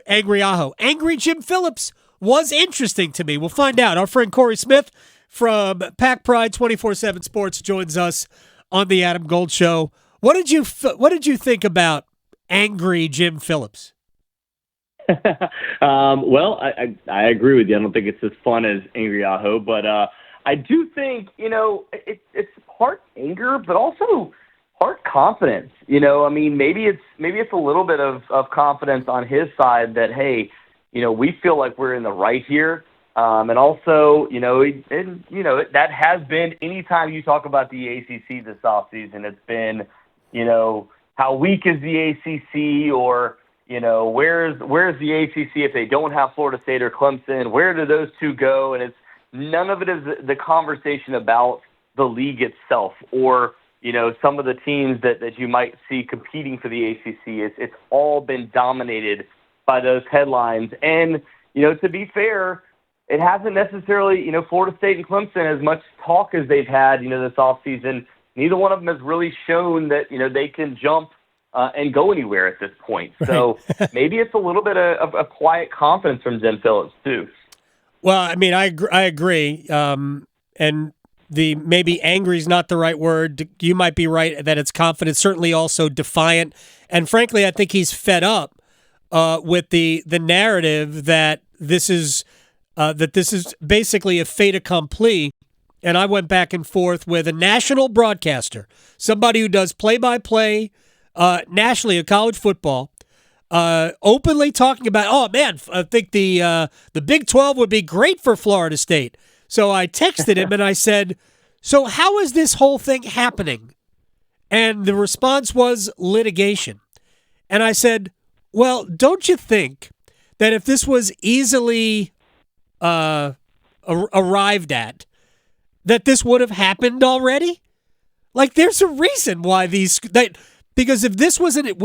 Angry Aho. Angry Jim Phillips was interesting to me. We'll find out. Our friend Cory Smith from Pack Pride 24/7 Sports joins us on the Adam Gold Show. What did you think about Angry Jim Phillips? Well, I agree with you. I don't think it's as fun as Angry Aho, but I do think, it's part anger, but also part confidence. I mean, maybe it's a little bit of confidence on his side that, hey, we feel like we're in the right here. And also, that has been, anytime you talk about the ACC this offseason, it's been, how weak is the ACC, or, where's the ACC if they don't have Florida State or Clemson? Where do those two go? And none of it is the conversation about the league itself, or, some of the teams that you might see competing for the ACC. It's all been dominated by those headlines. And, to be fair, it hasn't necessarily, Florida State and Clemson, as much talk as they've had, this offseason, neither one of them has really shown that, they can jump and go anywhere at this point. Right. So maybe it's a little bit of a quiet confidence from Jim Phillips, too. Well, I mean, I agree. And maybe angry is not the right word. You might be right that it's confident, certainly also defiant. And frankly, I think he's fed up with the narrative that this is basically a fait accompli. And I went back and forth with a national broadcaster, somebody who does play-by-play nationally of college football, openly talking about, oh man, I think the Big 12 would be great for Florida State. So I texted him and I said, so how is this whole thing happening? And the response was litigation. And I said, well, don't you think that if this was easily arrived at, that this would have happened already? Like, there's a reason why because if this wasn't,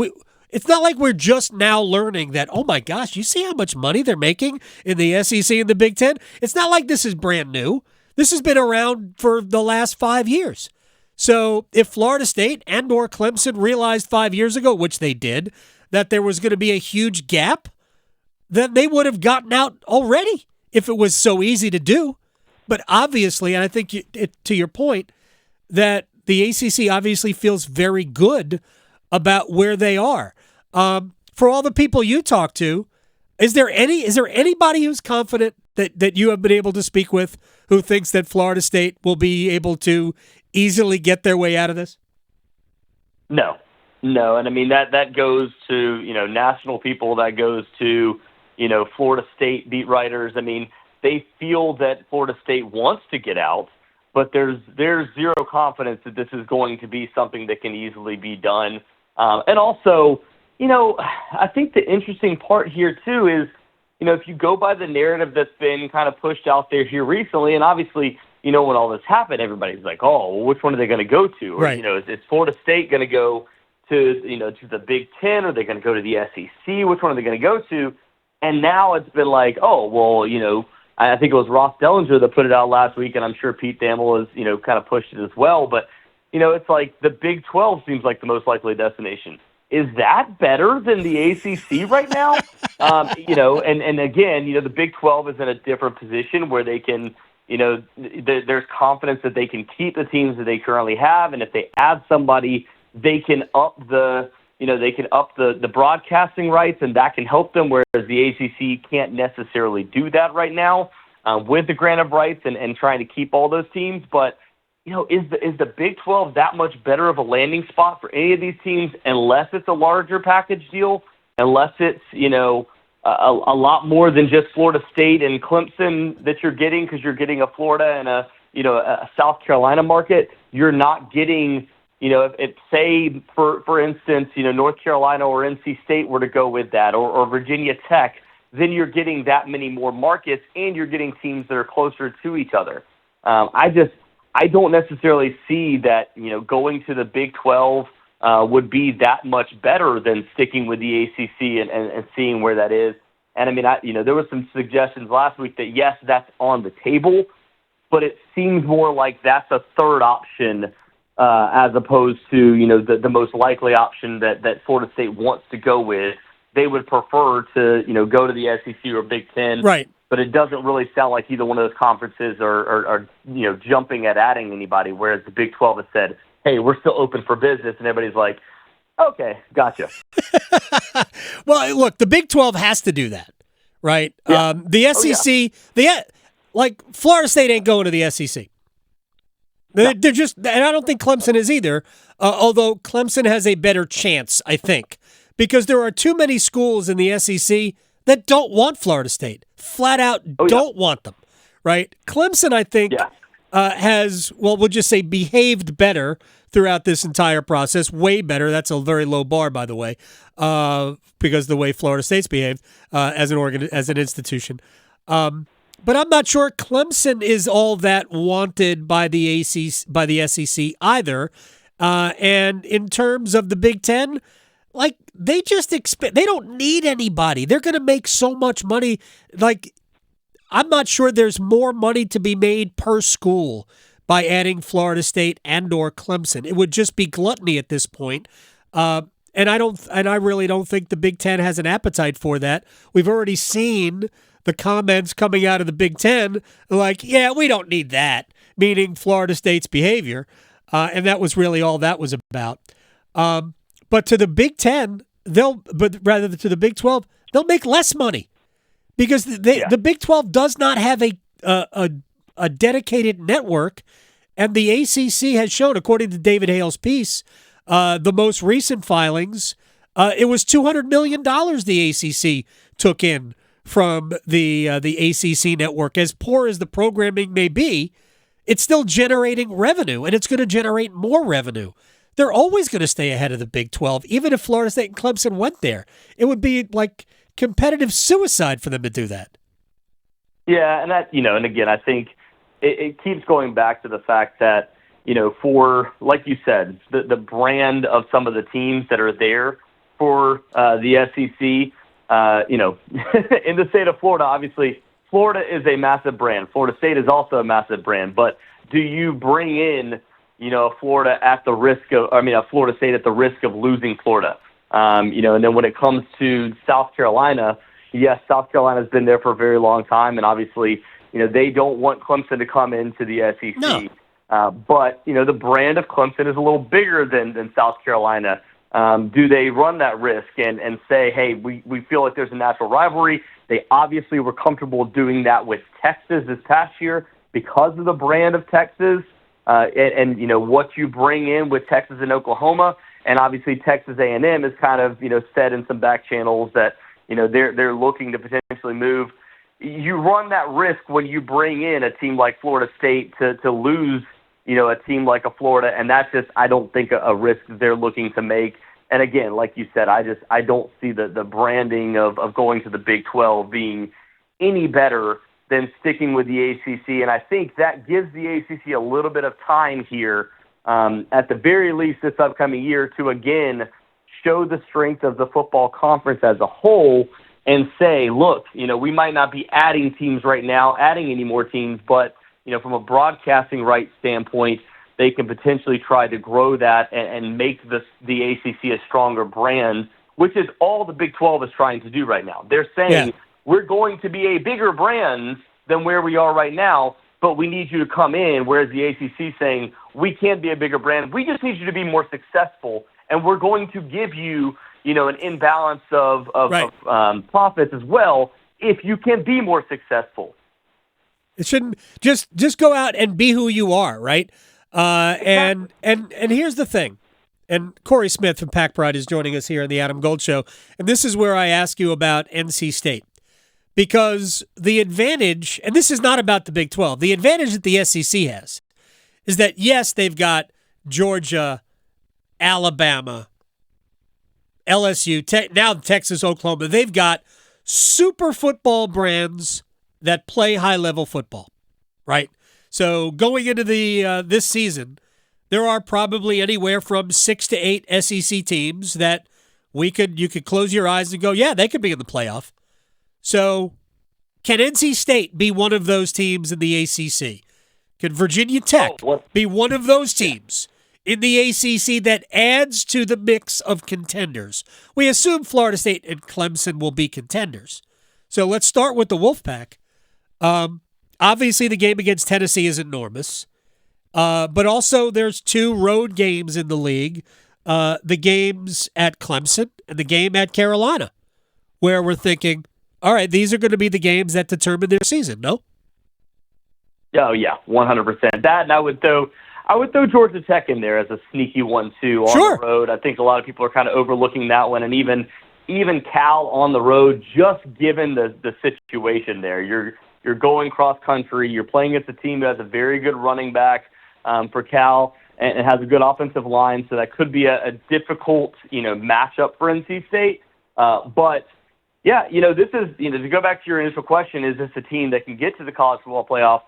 it's not like we're just now learning that, oh my gosh, you see how much money they're making in the SEC and the Big Ten? It's not like this is brand new. This has been around for the last 5 years. So if Florida State and or Clemson realized 5 years ago, which they did, that there was going to be a huge gap, then they would have gotten out already if it was so easy to do. But obviously, and I think to your point, that the ACC obviously feels very good about where they are. For all the people you talk to, is there anybody who's confident that you have been able to speak with who thinks that Florida State will be able to easily get their way out of this? No. And I mean, that goes to, national people, that goes to, Florida State beat writers. I mean, they feel that Florida State wants to get out, but there's zero confidence that this is going to be something that can easily be done. And also, I think the interesting part here, too, is, if you go by the narrative that's been kind of pushed out there here recently, and obviously, when all this happened, everybody's like, oh, well, which one are they going to go to? Or, right. Is Florida State going to go to the Big Ten? Or are they going to go to the SEC? Which one are they going to go to? And now it's been like, oh, well, I think it was Ross Dellinger that put it out last week, and I'm sure Pete Thamel has, kind of pushed it as well. But, it's like the Big 12 seems like the most likely destination. Is that better than the ACC right now? And again, the Big 12 is in a different position where they can, there's confidence that they can keep the teams that they currently have, and if they add somebody, they can up the broadcasting rights, and that can help them, whereas the ACC can't necessarily do that right now with the grant of rights and trying to keep all those teams. But, is the Big 12 that much better of a landing spot for any of these teams unless it's a larger package deal, unless it's, a lot more than just Florida State and Clemson that you're getting, because you're getting a Florida and a South Carolina market. You're not getting, if say, for instance, North Carolina or NC State were to go with that, or Virginia Tech, then you're getting that many more markets, and you're getting teams that are closer to each other. I don't necessarily see that, going to the Big 12 would be that much better than sticking with the ACC and seeing where that is. And I mean, there were some suggestions last week that, yes, that's on the table, but it seems more like that's a third option as opposed to, the most likely option that Florida State wants to go with, they would prefer to, go to the SEC or Big Ten. Right. But it doesn't really sound like either one of those conferences are jumping at adding anybody, whereas the Big 12 has said, hey, we're still open for business, and everybody's like, okay, gotcha. Well, look, the Big 12 has to do that, right? Yeah. The SEC, Florida State ain't going to the SEC. They're just, and I don't think Clemson is either, although Clemson has a better chance, I think, because there are too many schools in the SEC that don't want Florida State, flat out don't want them, right? Clemson, I think, has, we'll just say behaved better throughout this entire process, way better. That's a very low bar, by the way, because the way Florida State's behaved as an institution. But I'm not sure Clemson is all that wanted by the SEC either. And in terms of the Big Ten, like they just they don't need anybody. They're going to make so much money. Like I'm not sure there's more money to be made per school by adding Florida State and/or Clemson. It would just be gluttony at this point. And I really don't think the Big Ten has an appetite for that. We've already seen the comments coming out of the Big Ten, like, yeah, we don't need that, meaning Florida State's behavior. And that was really all that was about. But to the Big Ten, to the Big 12, they'll make less money because the Big 12 does not have a dedicated network. And the ACC has shown, according to David Hale's piece, the most recent filings, it was $200 million the ACC took in from the ACC network. As poor as the programming may be, it's still generating revenue, and it's going to generate more revenue. They're always going to stay ahead of the Big 12, even if Florida State and Clemson went there. It would be like competitive suicide for them to do that. Yeah, and that, and again, I think it keeps going back to the fact that, for, like you said, the brand of some of the teams that are there for the SEC, in the state of Florida, obviously, Florida is a massive brand. Florida State is also a massive brand. But do you bring in, Florida Florida State at the risk of losing Florida? And then when it comes to South Carolina, yes, South Carolina's been there for a very long time, and obviously, they don't want Clemson to come into the SEC. No. But the brand of Clemson is a little bigger than South Carolina. Do they run that risk and say, hey, we feel like there's a natural rivalry? They obviously were comfortable doing that with Texas this past year because of the brand of Texas and what you bring in with Texas and Oklahoma. And obviously Texas A&M is kind of, said in some back channels that, they're looking to potentially move. You run that risk when you bring in a team like Florida State to lose, a team like a Florida, and that's just, I don't think, a risk they're looking to make. And again, like you said, I don't see the branding of going to the Big 12 being any better than sticking with the ACC. And I think that gives the ACC a little bit of time here, at the very least this upcoming year, to again show the strength of the football conference as a whole and say, look, we might not be adding teams right now, adding any more teams, but from a broadcasting rights standpoint, they can potentially try to grow that and make the ACC a stronger brand, which is all the Big 12 is trying to do right now. They're saying, we're going to be a bigger brand than where we are right now, but we need you to come in, whereas the ACC saying, we can't be a bigger brand. We just need you to be more successful, and we're going to give you, an imbalance of profits as well if you can be more successful. It shouldn't just go out and be who you are, right? And here's the thing. And Cory Smith from Pack Pride is joining us here on the Adam Gold Show. And this is where I ask you about NC State. Because the advantage, and this is not about the Big 12, the advantage that the SEC has is that, yes, they've got Georgia, Alabama, LSU, now Texas, Oklahoma. They've got super football brands that play high-level football, right? So going into the this season, there are probably anywhere from 6 to 8 SEC teams that you could close your eyes and go, yeah, they could be in the playoff. So can NC State be one of those teams in the ACC? Can Virginia Tech be one of those teams in the ACC that adds to the mix of contenders? We assume Florida State and Clemson will be contenders. So let's start with the Wolfpack. Obviously, the game against Tennessee is enormous. But also there's 2 road games in the league, the games at Clemson and the game at Carolina, where we're thinking, all right, these are going to be the games that determine their season, no? Oh, yeah, 100%. That, and I would throw Georgia Tech in there as a sneaky one, too, on the road. I think a lot of people are kind of overlooking that one, and even Cal on the road, just given the situation there. You're going cross-country. You're playing against a team that has a very good running back for Cal, and it has a good offensive line, so that could be a difficult, matchup for NC State. But, yeah, this is, to go back to your initial question, is this a team that can get to the college football playoff?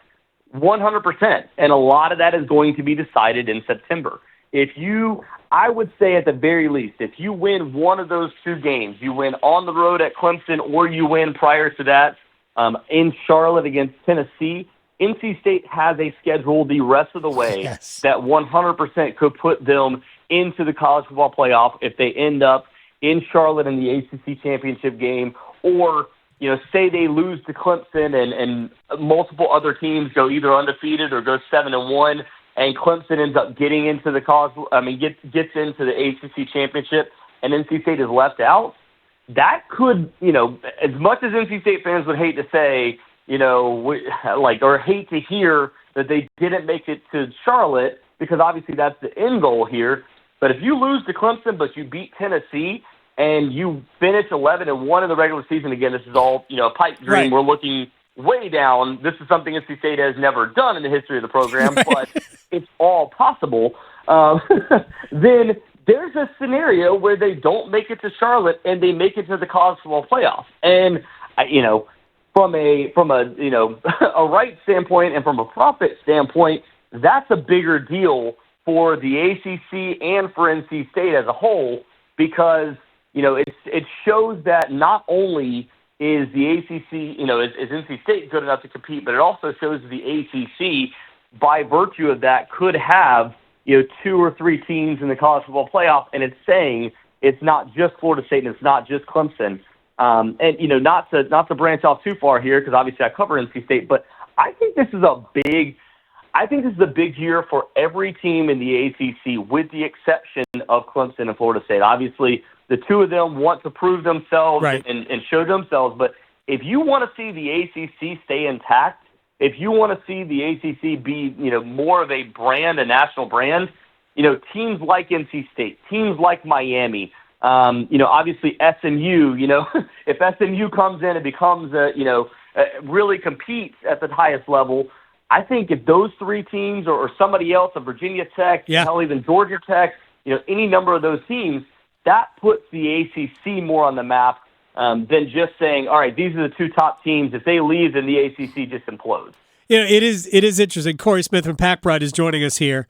100%. And a lot of that is going to be decided in September. I would say at the very least, if you win one of those 2 games, you win on the road at Clemson or you win prior to that in Charlotte against Tennessee, NC State has a schedule the rest of the way that 100% could put them into the college football playoff if they end up in Charlotte in the ACC championship game, or say they lose to Clemson and multiple other teams go either undefeated or go 7-1, and Clemson ends up getting into the gets into the ACC championship, and NC State is left out. That could, as much as NC State fans would hate to say, or hate to hear that they didn't make it to Charlotte, because obviously that's the end goal here. But if you lose to Clemson, but you beat Tennessee and you finish 11-1 in the regular season, again, this is all, a pipe dream. Right. We're looking way down. This is something NC State has never done in the history of the program, but it's all possible. Then there's a scenario where they don't make it to Charlotte and they make it to the college football playoff. And, from a a right standpoint and from a profit standpoint, that's a bigger deal for the ACC and for NC State as a whole, because it shows that not only is the ACC is NC State good enough to compete, but it also shows the ACC, by virtue of that, could have 2 or 3 teams in the college football playoff, and it's saying it's not just Florida State and it's not just Clemson. And not to branch off too far here, because obviously I cover NC State, but I think this is a big year for every team in the ACC, with the exception of Clemson and Florida State. Obviously, the 2 of them want to prove themselves and show themselves. But if you want to see the ACC stay intact, if you want to see the ACC be more of a brand, a national brand, teams like NC State, teams like Miami. Obviously SMU, if SMU comes in and becomes really competes at the highest level, I think if those 3 teams or somebody else, a Virginia Tech, hell, even Georgia Tech, any number of those teams, that puts the ACC more on the map than just saying, all right, these are the 2 top teams. If they leave, then the ACC just implodes. It is interesting. Cory Smith from Packbride is joining us here,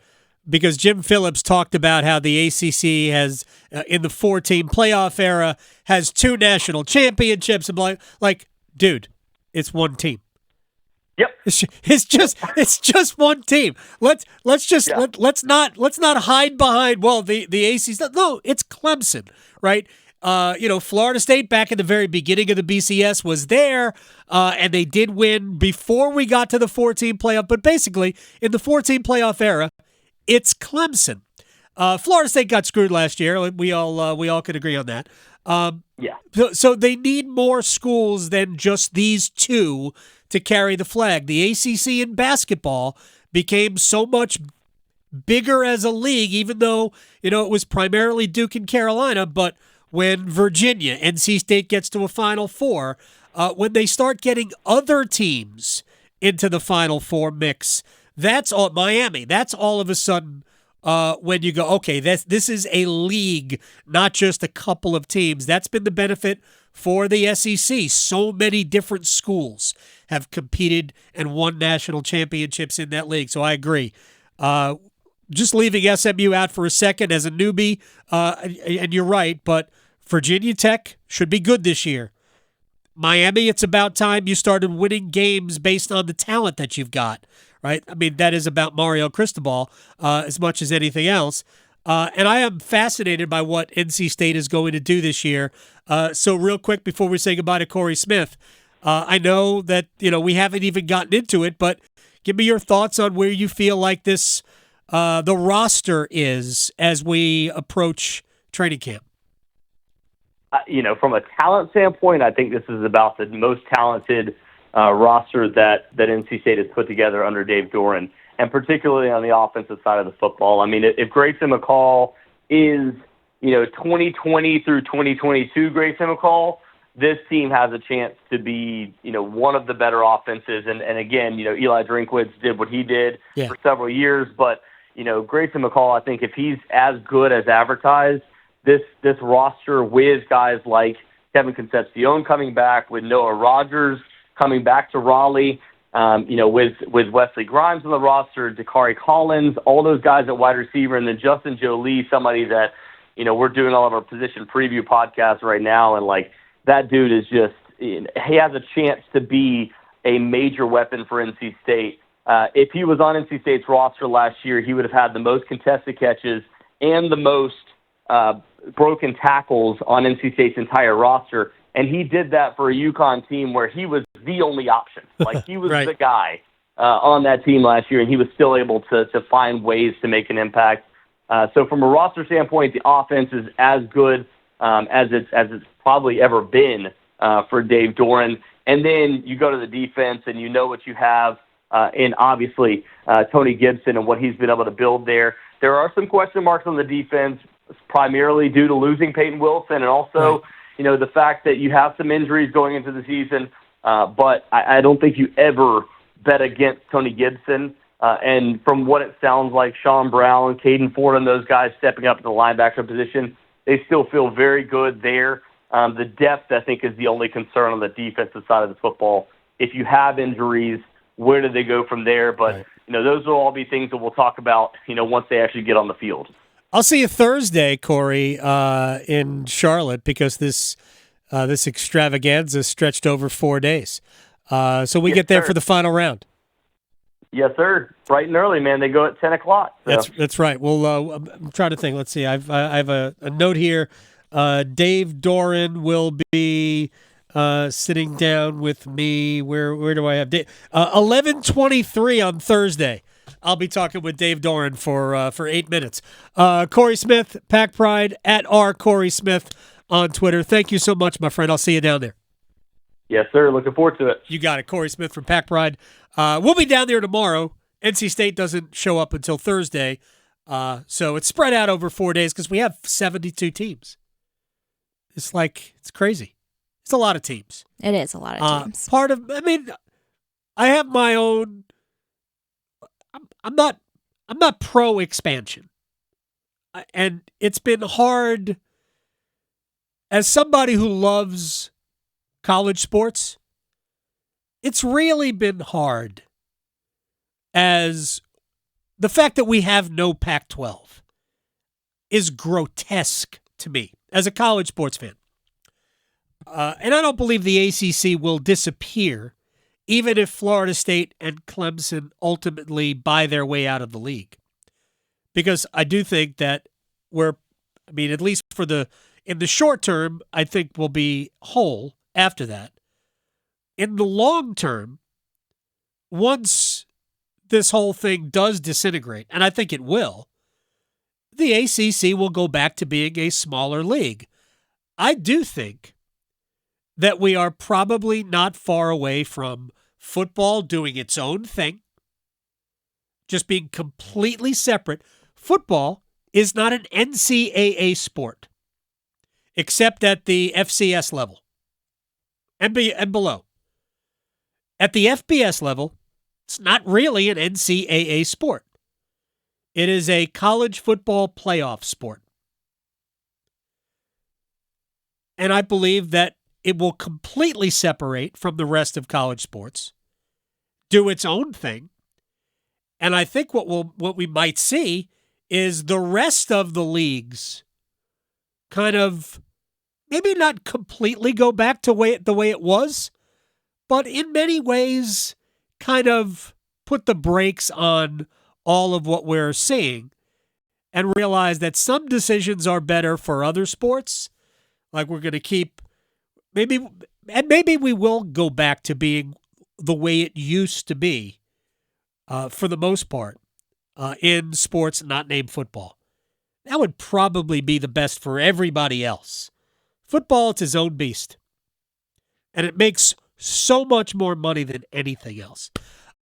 because Jim Phillips talked about how the ACC has, in the 4-team playoff era, has 2 national championships. And like, dude, it's 1 team. Yep. It's just 1 team. Let's not hide behind, well, the ACC. No, it's Clemson, right? Florida State back in the very beginning of the BCS was there, and they did win before we got to the 4-team playoff. But basically, in the 4-team playoff era, it's Clemson. Florida State got screwed last year. We all could agree on that. So they need more schools than just these 2 to carry the flag. The ACC in basketball became so much bigger as a league, even though it was primarily Duke and Carolina. But when Virginia, NC State gets to a Final Four, when they start getting other teams into the Final Four mix, that's all. Miami, that's all of a sudden when you go, okay, this is a league, not just a couple of teams. That's been the benefit for the SEC. So many different schools have competed and won national championships in that league. So I agree. Just leaving SMU out for a second as a newbie, and you're right, but Virginia Tech should be good this year. Miami, it's about time you started winning games based on the talent that you've got. right? I mean, that is about Mario Cristobal as much as anything else. And I am fascinated by what NC State is going to do this year. So real quick before we say goodbye to Cory Smith, I know that we haven't even gotten into it, but give me your thoughts on where you feel like this the roster is as we approach training camp. From a talent standpoint, I think this is about the most talented roster that NC State has put together under Dave Doeren, and particularly on the offensive side of the football. I mean, if Grayson McCall is 2020 through 2022 Grayson McCall, this team has a chance to be one of the better offenses. And again, Eli Drinkwitz did what he did for several years, but Grayson McCall, I think if he's as good as advertised, this roster with guys like Kevin Concepcion coming back, with Noah Rogers coming back to Raleigh, with Wesley Grimes on the roster, Dakari Collins, all those guys at wide receiver, and then Justin Jolie, somebody that, we're doing all of our position preview podcasts right now, and that dude is just, he has a chance to be a major weapon for NC State. If he was on NC State's roster last year, he would have had the most contested catches and the most broken tackles on NC State's entire roster, and he did that for a UConn team where he was the only option. He was right. the guy on that team last year, and he was still able to find ways to make an impact. So from a roster standpoint, the offense is as good as it's probably ever been for Dave Doeren. And then you go to the defense, and what you have in obviously Tony Gibson and what he's been able to build there. There are some question marks on the defense, primarily due to losing Peyton Wilson, and also, the fact that you have some injuries going into the season. But I don't think you ever bet against Tony Gibson. And from what it sounds like, Sean Brown, Caden Ford, and those guys stepping up to the linebacker position, they still feel very good there. The depth, I think, is the only concern on the defensive side of the football. If you have injuries, where do they go from there? But, those will all be things that we'll talk about, once they actually get on the field. I'll see you Thursday, Cory, in Charlotte, because this extravaganza stretched over 4 days. So we get there for the final round. Yes, sir. Bright and early, man. They go at 10 o'clock. So. That's right. Well, I'm trying to think. Let's see. I have a note here. Dave Doeren will be sitting down with me. Where do I have Dave? 11:23 on Thursday. I'll be talking with Dave Doeren for 8 minutes. Cory Smith, Pack Pride, at @Cory Smith on Twitter. Thank you so much, my friend. I'll see you down there. Yes, sir. Looking forward to it. You got it. Cory Smith from Pack Pride. We'll be down there tomorrow. NC State doesn't show up until Thursday. So it's spread out over 4 days because we have 72 teams. It's crazy. It's a lot of teams. It is a lot of teams. I have my own. I'm not pro expansion, and it's been hard as somebody who loves college sports. It's really been hard as the fact that we have no Pac-12 is grotesque to me as a college sports fan. And I don't believe the ACC will disappear even if Florida State and Clemson ultimately buy their way out of the league. Because I do think that at least in the short term, I think we'll be whole after that. In the long term, once this whole thing does disintegrate, and I think it will, the ACC will go back to being a smaller league. I do think that we are probably not far away from football doing its own thing, just being completely separate. Football is not an NCAA sport, except at the FCS level and below. At the FBS level, it's not really an NCAA sport. It is a college football playoff sport. And I believe that it will completely separate from the rest of college sports, do its own thing. And I think what we might see is the rest of the leagues kind of maybe not completely go back to the way it was, but in many ways kind of put the brakes on all of what we're seeing and realize that some decisions are better for other sports. Like we're going to keep maybe we will go back to being the way it used to be for the most part in sports not named football. That would probably be the best for everybody else. Football, it's his own beast. And it makes so much more money than anything else.